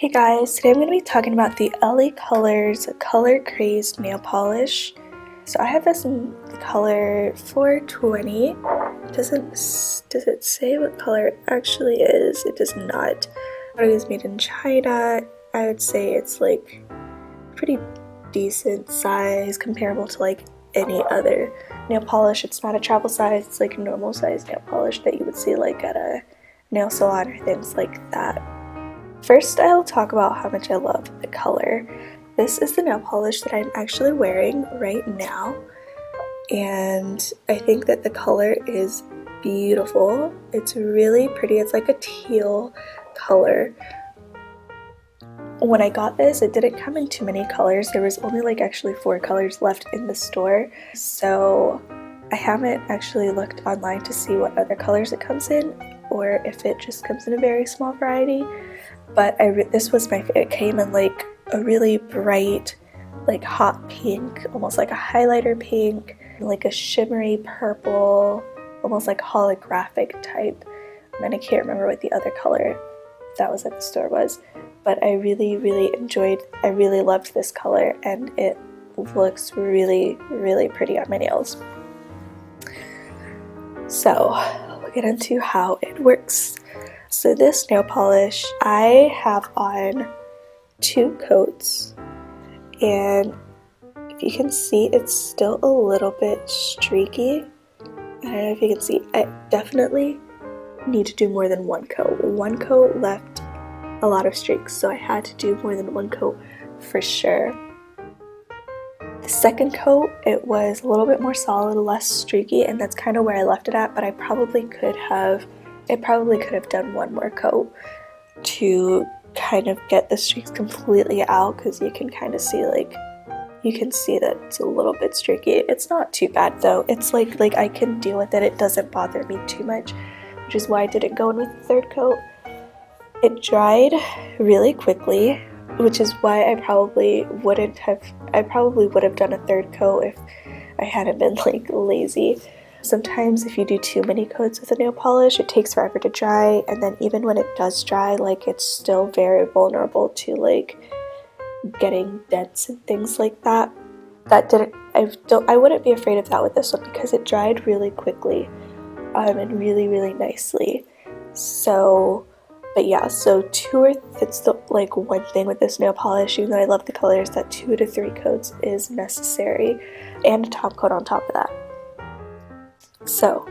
Hey guys, today I'm going to be talking about the LA Colors Color Craze Nail Polish. So I have this in the color 420. Does it say what color it actually is? It does not. It is made in China. I would say it's like pretty decent size, comparable to like any other nail polish. It's not a travel size, it's like a normal size nail polish that you would see like at a nail salon or things like that. First, I'll talk about how much I love the color. This is the nail polish that I'm actually wearing right now, and I think that the color is beautiful. It's really pretty. It's like a teal color. When I got this, it didn't come in too many colors. There was only like actually 4 colors left in the store, so I haven't actually looked online to see what other colors it comes in or if it just comes in a very small variety. But this was my favorite. It came in like a really bright, like hot pink, almost like a highlighter pink, like a shimmery purple, almost like holographic type. And I can't remember what the other color that was at the store was. But I really loved this color, and it looks really pretty on my nails. So we'll get into how it works. So this nail polish, I have on 2 coats, and if you can see, it's still a little bit streaky. I don't know if you can see, I definitely need to do more than 1 coat. 1 coat left a lot of streaks, so I had to do more than 1 coat for sure. The second coat, it was a little bit more solid, less streaky, and that's kind of where I left it at, but I probably could have done 1 more coat to kind of get the streaks completely out, because you can kind of see, like, you can see that it's a little bit streaky. It's not too bad though. It's like I can deal with it. It doesn't bother me too much, which is why I didn't go in with the 3rd coat. It dried really quickly, which is why I probably would have done a 3rd coat if I hadn't been like lazy. Sometimes if you do too many coats with a nail polish, it takes forever to dry, and then even when it does dry, like, it's still very vulnerable to like getting dents and things like that. I wouldn't be afraid of that with this one because it dried really quickly and really nicely. So, but yeah, so it's the like one thing with this nail polish, even though I love the colors, that 2 to 3 coats is necessary, and a top coat on top of that. So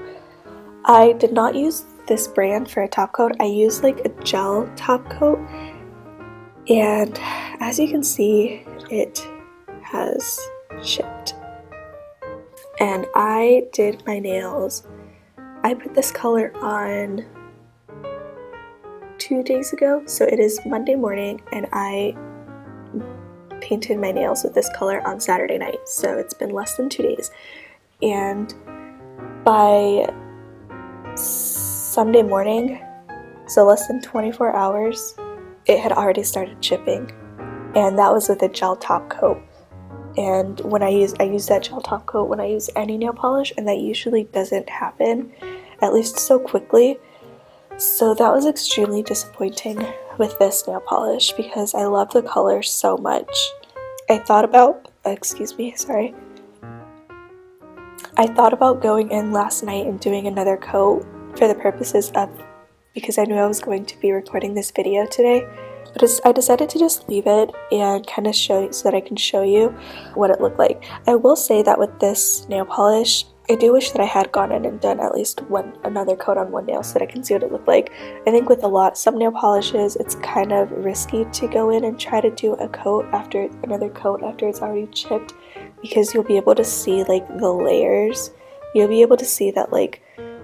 I did not use this brand for a top coat. I used like a gel top coat, and as you can see, it has chipped. And I did my nails. I put this color on 2 days ago, so it is Monday morning, and I painted my nails with this color on Saturday night, so it's been less than 2 days. And by Sunday morning, so less than 24 hours, it had already started chipping, and that was with a gel top coat. And when I use that gel top coat when I use any nail polish, and that usually doesn't happen, at least so quickly. So that was extremely disappointing with this nail polish because I love the color so much. I thought about going in last night and doing another coat for the purposes of, because I knew I was going to be recording this video today, but I decided to just leave it and kind of show you so that I can show you what it looked like. I will say that with this nail polish, I do wish that I had gone in and done at least another coat on one nail so that I can see what it looked like. I think with some nail polishes, it's kind of risky to go in and try to do another coat after it's already chipped, because you'll be able to see like the layers. You'll be able to see that like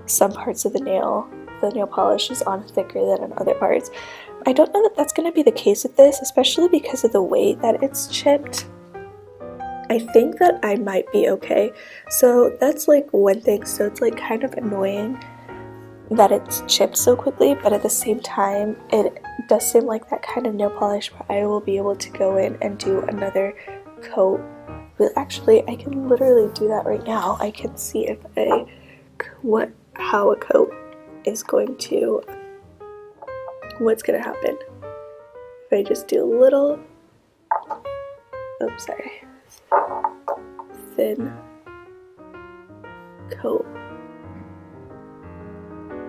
some parts of the nail polish is on thicker than in other parts. I don't know that that's going to be the case with this, especially because of the way that it's chipped. I think that I might be okay. So that's like one thing. So it's like kind of annoying that it's chipped so quickly, but at the same time, it does seem like that kind of nail polish where I will be able to go in and do another coat. But actually, I can literally do that right now. I can see how a coat is going to, what's going to happen. I just do a little, thin coat,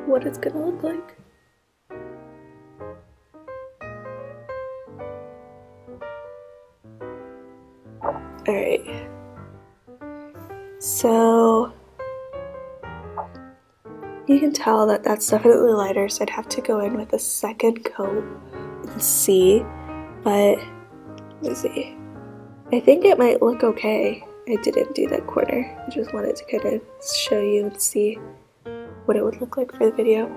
what it's gonna look like. Alright, so you can tell that that's definitely lighter, so I'd have to go in with a second coat and see, but let's see. I think it might look okay. I didn't do that corner. I just wanted to kind of show you and see what it would look like for the video.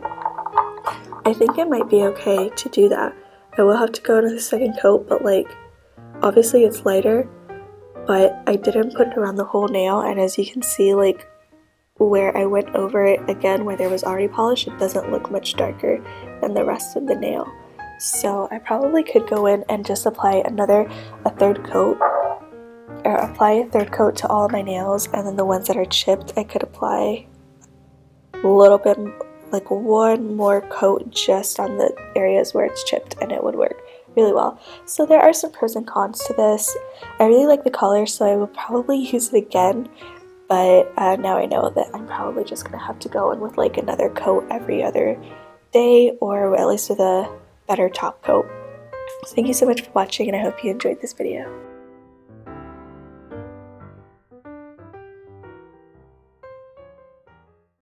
I think it might be okay to do that. I will have to go in with a second coat, but like, obviously it's lighter, but I didn't put it around the whole nail, and as you can see, like, where I went over it again where there was already polish, it doesn't look much darker than the rest of the nail. So I probably could go in and just apply a third coat to all of my nails, and then the ones that are chipped I could apply a little bit, like one more coat just on the areas where it's chipped, and it would work really well. So there are some pros and cons to this. I really like the color, so I will probably use it again, but now I know that I'm probably just gonna have to go in with like another coat every other day, or at least with a better top coat. So thank you so much for watching, and I hope you enjoyed this video.